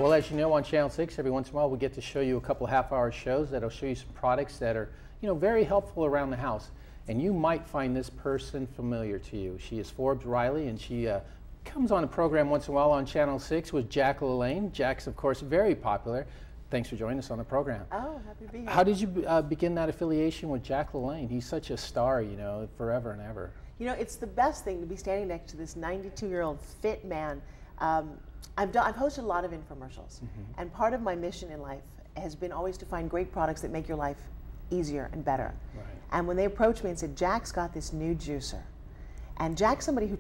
Well, as you know, on Channel 6, every once in a while we get to show you a couple half-hour shows that'll show you some products that are, very helpful around the house. And you might find this person familiar to you. She is Forbes Riley, and she comes on a program once in a while on Channel 6 with Jack LaLanne. Jack's, of course, very popular. Thanks for joining us on the program. Oh, happy to be here. How did you begin that affiliation with Jack LaLanne? He's such a star, forever and ever. It's the best thing to be standing next to this 92-year-old fit man. I've hosted a lot of infomercials, and part of my mission in life has been always to find great products that make your life easier and better. Right. And when they approached me and said, Jack's got this new juicer, and Jack's somebody who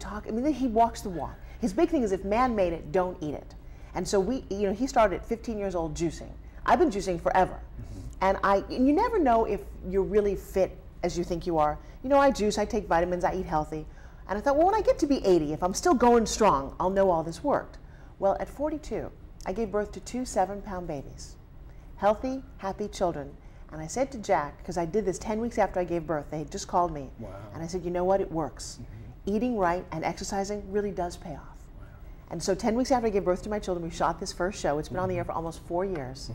he walks the walk. His big thing is if man made it, don't eat it. And so he started at 15 years old juicing. I've been juicing forever. And you never know if you're really fit as you think you are. I juice, I take vitamins, I eat healthy. And I thought, well, when I get to be 80, if I'm still going strong, I'll know all this worked. Well, at 42, I gave birth to 2 7-pound babies. Healthy, happy children. And I said to Jack, because I did this 10 weeks after I gave birth, they had just called me. Wow. And I said, you know what, it works. Eating right and exercising really does pay off. Wow. And so 10 weeks after I gave birth to my children, we shot this first show. It's been on the air for almost 4 years.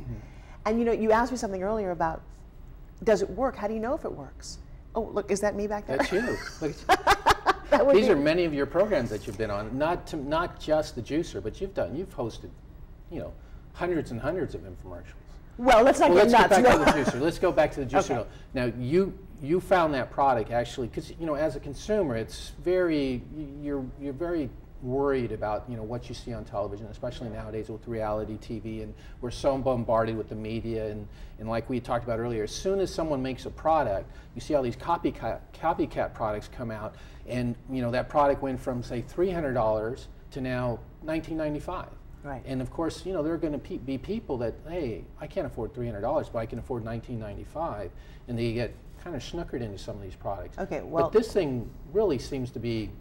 And you asked me something earlier about, does it work? How do you know if it works? Oh, look, is that me back there? That's you. These are many of your programs that you've been on, not just the juicer, but you've hosted, hundreds and hundreds of infomercials. Well, let's not get nuts. Let's go back to the juicer. Let's go back to the juicer. Okay. Now, you found that product actually, because as a consumer, it's you're very worried about what you see on television, especially nowadays with reality TV, and we're so bombarded with the media, and like we talked about earlier, as soon as someone makes a product, you see all these copycat products come out, and that product went from say $300 to now $19.95. Right. And of course, there are going to be people that, hey, I can't afford $300, but I can afford $19.95, and they get kind of snookered into some of these products. Okay, well, but this thing really seems to be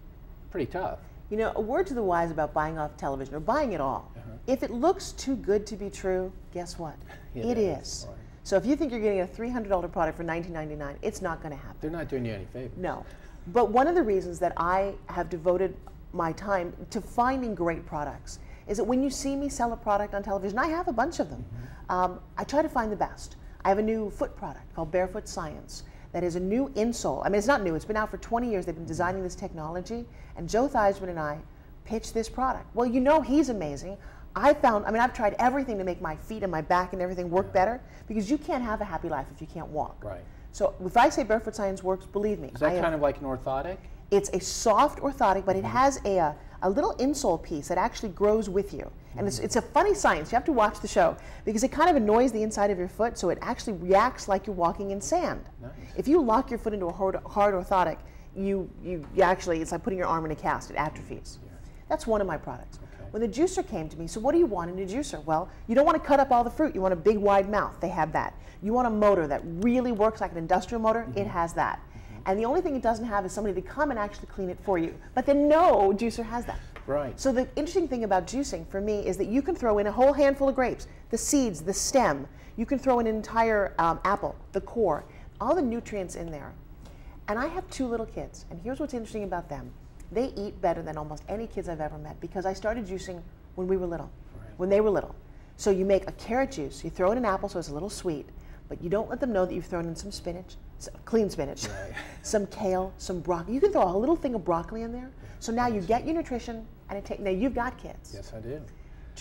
pretty tough. A word to the wise about buying off television, or buying it all. If it looks too good to be true, guess what? It is. Right. So if you think you're getting a $300 product for $19.99, it's not going to happen. They're not doing you any favors. No. But one of the reasons that I have devoted my time to finding great products is that when you see me sell a product on television, I have a bunch of them. I try to find the best. I have a new foot product called Barefoot Science that is a new insole. I mean, it's not new. It's been out for 20 years. They've been designing this technology. And Joe Theismann and I pitched this product. Well, he's amazing. I've tried everything to make my feet and my back and everything work better, because you can't have a happy life if you can't walk. Right. So if I say Barefoot Science works, believe me. Is that kind of like an orthotic? It's a soft orthotic, but it has a little insole piece that actually grows with you. And it's a funny science. You have to watch the show, because it kind of annoys the inside of your foot, so it actually reacts like you're walking in sand. Nice. If you lock your foot into a hard orthotic, you actually, it's like putting your arm in a cast. It atrophies. Yeah. That's one of my products. Okay. When the juicer came to me, so what do you want in a juicer? Well, you don't want to cut up all the fruit. You want a big, wide mouth. They have that. You want a motor that really works like an industrial motor. It has that. And the only thing it doesn't have is somebody to come and actually clean it for you. But then no juicer has that. Right. So the interesting thing about juicing for me is that you can throw in a whole handful of grapes, the seeds, the stem. You can throw in an entire apple, the core, all the nutrients in there. And I have 2 little kids, and here's what's interesting about them. They eat better than almost any kids I've ever met, because I started juicing when we were little, when they were little. So you make a carrot juice, you throw in an apple so it's a little sweet, but you don't let them know that you've thrown in some spinach, clean spinach, some kale, some broccoli. You can throw a little thing of broccoli in there. So now you get your nutrition, and now you've got kids. Yes, I do.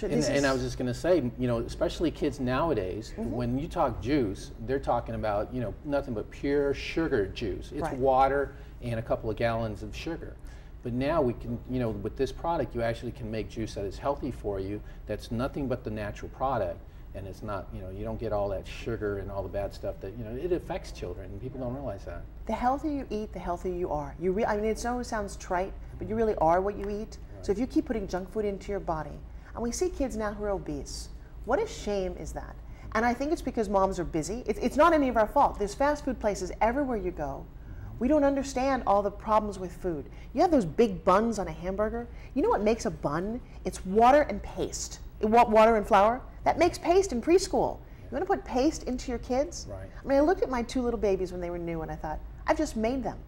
And I was just going to say, especially kids nowadays, when you talk juice, they're talking about, nothing but pure sugar juice. It's water and a couple of gallons of sugar. But now we can, with this product, you actually can make juice that is healthy for you, that's nothing but the natural product. And it's not, you don't get all that sugar and all the bad stuff that, it affects children, and people don't realize that. The healthier you eat, the healthier you are. It always sounds trite, but you really are what you eat. Right. So if you keep putting junk food into your body, and we see kids now who are obese, what a shame is that? And I think it's because moms are busy. It's not any of our fault. There's fast food places everywhere you go. We don't understand all the problems with food. You have those big buns on a hamburger. You know what makes a bun? It's water and paste. Water and flour. That makes paste in preschool. You want to put paste into your kids? Right. I looked at my 2 little babies when they were new, and I thought, I've just made them.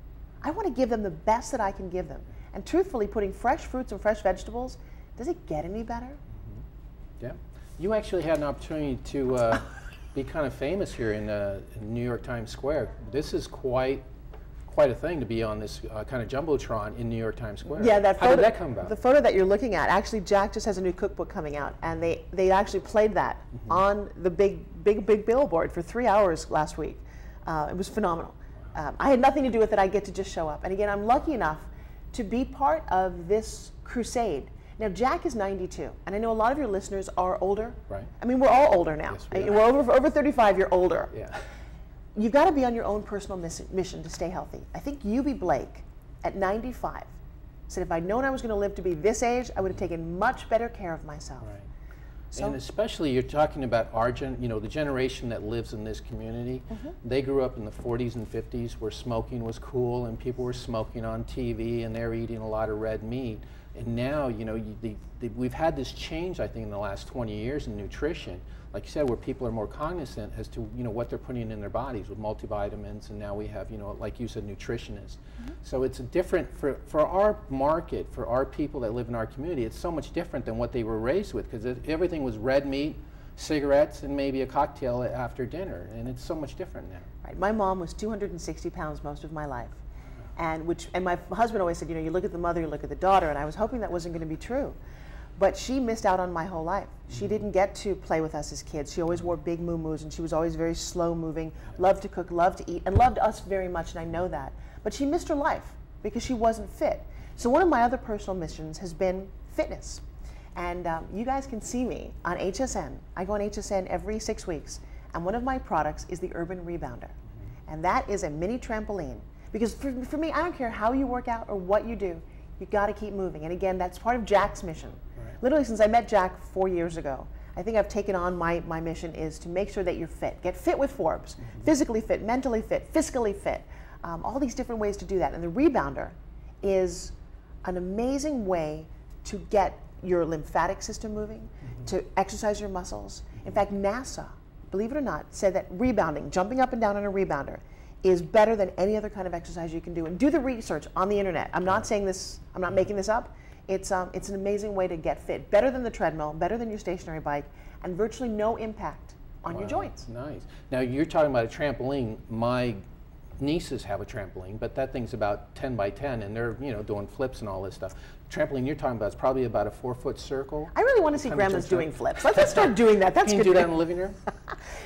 I want to give them the best that I can give them. And truthfully, putting fresh fruits and fresh vegetables, does it get any better? Yeah. You actually had an opportunity to be kind of famous here in New York Times Square. This is quite a thing to be on this kind of jumbotron in New York Times Square. Yeah, that photo, how did that come about? The photo that you're looking at, actually Jack just has a new cookbook coming out, and they actually played that on the big billboard for 3 hours last week. It was phenomenal. I had nothing to do with it. I get to just show up. And again, I'm lucky enough to be part of this crusade. Now, Jack is 92, and I know a lot of your listeners are older. Right. I mean, we're all older now. Yes, we're over 35, you're older. Yeah. You've got to be on your own personal mission to stay healthy. I think UB Blake, at 95, said if I'd known I was going to live to be this age, I would have taken much better care of myself. Right. So, and especially you're talking about the generation that lives in this community. They grew up in the 40s and 50s where smoking was cool and people were smoking on TV and they're eating a lot of red meat. And now, we've had this change, I think, in the last 20 years in nutrition. Like you said, where people are more cognizant as to what they're putting in their bodies with multivitamins, and now we have like you said, nutritionists. So it's a different for our market, for our people that live in our community. It's so much different than what they were raised with, because everything was red meat, cigarettes, and maybe a cocktail after dinner, and it's so much different now. Right. My mom was 260 pounds most of my life, and my husband always said, you look at the mother, you look at the daughter, and I was hoping that wasn't going to be true. But she missed out on my whole life. She didn't get to play with us as kids. She always wore big moo-moos, and she was always very slow moving, loved to cook, loved to eat, and loved us very much, and I know that. But she missed her life because she wasn't fit. So one of my other personal missions has been fitness. And you guys can see me on HSN. I go on HSN every 6 weeks, and one of my products is the Urban Rebounder. And that is a mini trampoline. Because for me, I don't care how you work out or what you do, you got to keep moving. And again, that's part of Jack's mission. Literally, since I met Jack 4 years ago, I think I've taken on my mission is to make sure that you're fit. Get fit with Forbes. Physically fit, mentally fit, fiscally fit. All these different ways to do that. And the Rebounder is an amazing way to get your lymphatic system moving, to exercise your muscles. In fact, NASA, believe it or not, said that rebounding, jumping up and down on a rebounder, is better than any other kind of exercise you can do. And do the research on the internet. I'm not saying this, I'm not making this up. It's an amazing way to get fit. Better than the treadmill, better than your stationary bike, and virtually no impact on your joints. Nice. Now you're talking about a trampoline. My nieces have a trampoline, but that thing's about 10 by 10, and they're doing flips and all this stuff. Trampoline you're talking about is probably about a 4-foot circle. I really want to see grandmas doing flips. Let's start doing that. That's good. Can you do that in the living room?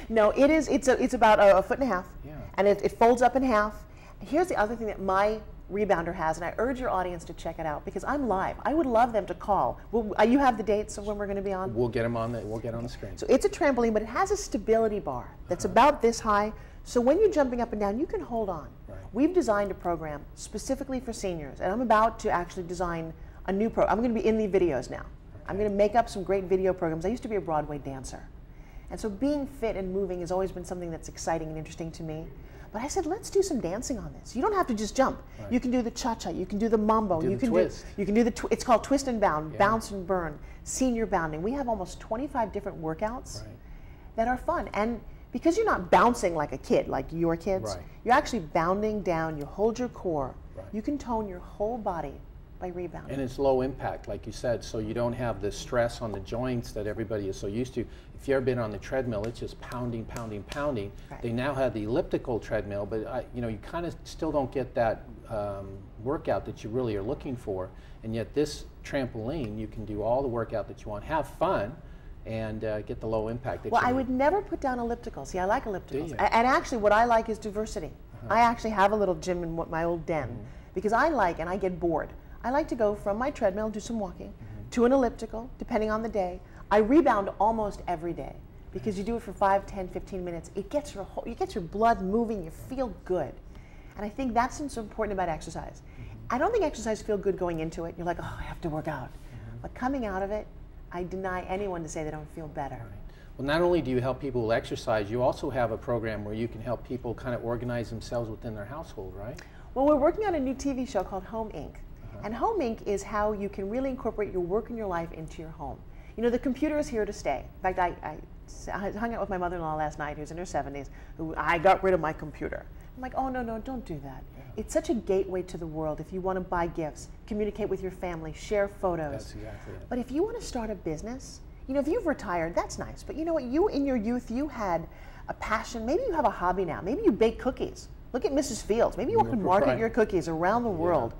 No, it's about a foot and a half, yeah. And it folds up in half. Here's the other thing that my Rebounder has, and I urge your audience to check it out because I'm live. I would love them to call. You have the dates of when we're going to be on? We'll get them on the screen. So it's a trampoline, but it has a stability bar that's about this high. So when you're jumping up and down, you can hold on. Right. We've designed a program specifically for seniors, and I'm about to actually design a new program. I'm going to be in the videos now. Okay. I'm going to make up some great video programs. I used to be a Broadway dancer. And so being fit and moving has always been something that's exciting and interesting to me. But I said, let's do some dancing on this. You don't have to just jump. Right. You can do the cha-cha. You can do the mambo. You can do the it's called twist and bound, bounce and burn, senior bounding. We have almost 25 different workouts that are fun. And because you're not bouncing like a kid, like your kids, you're actually bounding down. You hold your core. You can tone your whole body by rebounding. And it's low impact, like you said, so you don't have the stress on the joints that everybody is so used to. If you've ever been on the treadmill, it's just pounding, pounding, pounding. Right. They now have the elliptical treadmill, but you kind of still don't get that workout that you really are looking for. And yet this trampoline, you can do all the workout that you want, have fun, and get the low impact that you need. I would never put down ellipticals. See, I like ellipticals. And actually, what I like is diversity. I actually have a little gym in my old den because I like, and I get bored. I like to go from my treadmill, do some walking, to an elliptical, depending on the day. I rebound almost every day because you do it for 5, 10, 15 minutes. It gets your blood moving, you feel good. And I think that's what's important about exercise. I don't think exercise feels good going into it. You're like, oh, I have to work out. But coming out of it, I deny anyone to say they don't feel better. Right. Well, not only do you help people with exercise, you also have a program where you can help people kind of organize themselves within their household, right? Well, we're working on a new TV show called Home Inc. And Home Inc. is how you can really incorporate your work and your life into your home. The computer is here to stay. In fact, I hung out with my mother-in-law last night, who's in her 70s, who I got rid of my computer. I'm like, oh, no, don't do that. Yeah. It's such a gateway to the world if you want to buy gifts, communicate with your family, share photos. That's exactly it. But if you want to start a business, You know, if you've retired, that's nice. But you know what? You, in your youth, you had a passion. Maybe you have a hobby now. Maybe you bake cookies. Look at Mrs. Fields. Maybe you can market your cookies around the world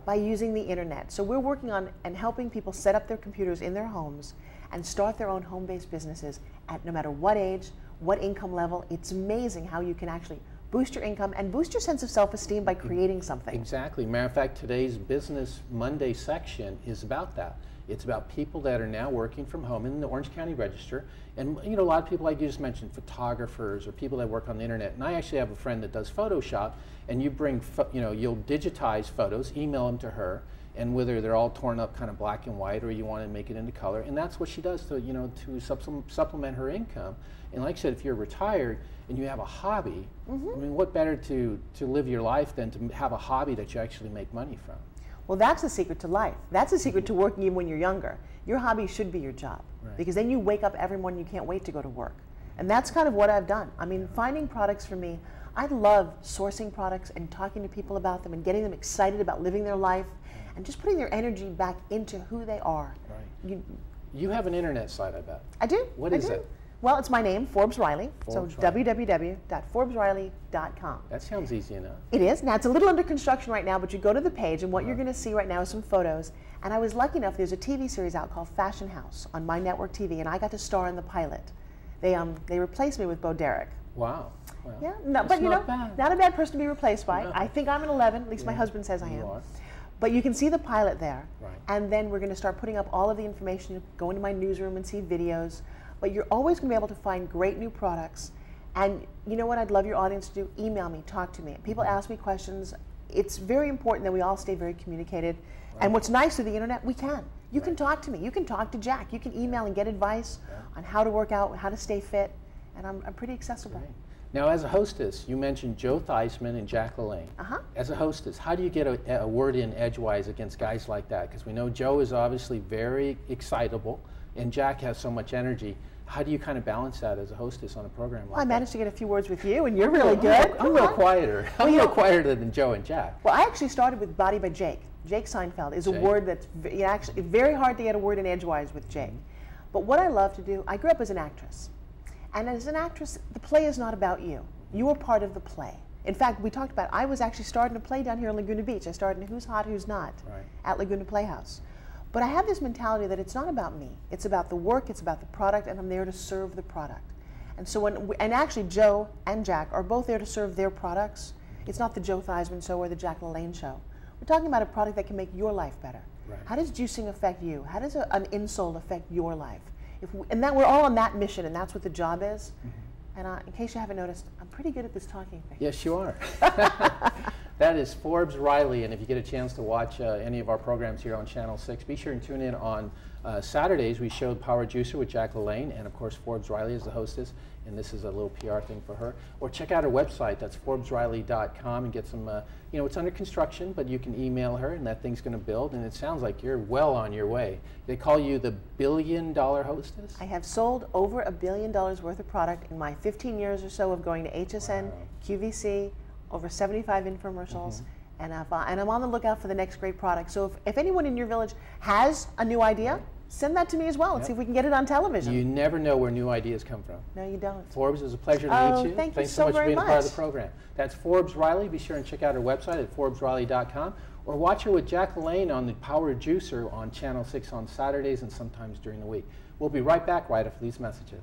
by using the internet. So we're working on and helping people set up their computers in their homes and start their own home-based businesses at no matter what age, what income level. It's amazing how you can actually boost your income and boost your sense of self-esteem by creating something. Exactly. Matter of fact, today's Business Monday section is about that. It's about people that are now working from home in the Orange County Register. And you know, a lot of people, like you just mentioned, photographers or people that work on the internet. And I actually have a friend that does Photoshop, and you bring, you know, you'll digitize photos, email them to her, and whether they're all torn up kind of black and white or you want to make it into color. And that's what she does to, you know, to supplement her income. And like I said, if you're retired and you have a hobby, I mean, what better to live your life than to have a hobby that you actually make money from? Well, that's the secret to life. That's the secret to working even when you're younger. Your hobby should be your job, because then you wake up every morning, you can't wait to go to work. And that's kind of what I've done. I mean, finding products for me, I love sourcing products and talking to people about them and getting them excited about living their life and just putting their energy back into who they are. Right. You have an internet site, I bet. I do. What is it? Well, it's my name, Forbes Riley. Forbes so Riley. www.forbesriley.com. That sounds easy enough. It is. Now, it's a little under construction right now, but you go to the page, and what you're going to see right now is some photos. And I was lucky enough, there's a TV series out called Fashion House on my network TV, and I got to star in the pilot. They replaced me with Bo Derek. Wow. Well, yeah, no, but you know, not a bad person to be replaced by. No. I think I'm an 11, at least my husband says I am. Are. But you can see the pilot there. Right. And then we're going to start putting up all of the information, go into my newsroom and see videos. But you're always going to be able to find great new products. And you know what I'd love your audience to do? Email me, talk to me. People ask me questions. It's very important that we all stay very communicated. Right. And what's nice with the internet, we can. You can talk to me. You can talk to Jack. You can email and get advice on how to work out, how to stay fit. And I'm pretty accessible. Right. Now, as a hostess, you mentioned Joe Theismann and Jack LaLanne. As a hostess, how do you get a word in edgewise against guys like that? Because we know Joe is obviously very excitable, and Jack has so much energy. How do you kind of balance that as a hostess on a program like that? I managed to get a few words with you, and you're really good. I'm a little quieter. I'm a little quieter than Joe and Jack. Well, I actually started with Body by Jake. Jake Seinfeld is a word that's actually very hard to get a word in edgewise with Jake. But what I love to do, I grew up as an actress. And as an actress, the play is not about you. You are part of the play. In fact, we talked about, I was actually starting a play down here in Laguna Beach. I started in Who's Hot, Who's Not at Laguna Playhouse. But I have this mentality that it's not about me. It's about the work, it's about the product, and I'm there to serve the product. And so and actually Joe and Jack are both there to serve their products. It's not the Joe Theismann show or the Jack LaLanne show. We're talking about a product that can make your life better. Right. How does juicing affect you? How does an insole affect your life? And that we're all on that mission, and that's what the job is. And in case you haven't noticed, I'm pretty good at this talking thing. Yes, you are. That is Forbes Riley, and if you get a chance to watch any of our programs here on Channel 6, be sure and tune in on Saturdays. We showed Power Juicer with Jack LaLanne, and of course Forbes Riley is the hostess, and this is a little PR thing for her. Or check out her website, that's forbesriley.com, and get some, you know, it's under construction, but you can email her, and that thing's going to build, and it sounds like you're well on your way. They call you the billion-dollar hostess? I have sold over $1 billion worth of product in my 15 years or so of going to HSN, QVC, over 75 infomercials, and I'm on the lookout for the next great product. So if anyone in your village has a new idea, send that to me as well and see if we can get it on television. You never know where new ideas come from. No, you don't. Forbes, it was a pleasure to meet you. Thanks so much for being much. a part of the program. That's Forbes Riley. Be sure and check out her website at forbesriley.com, or watch her with Jack LaLanne on the Power Juicer on Channel 6 on Saturdays and sometimes during the week. We'll be right back right after these messages.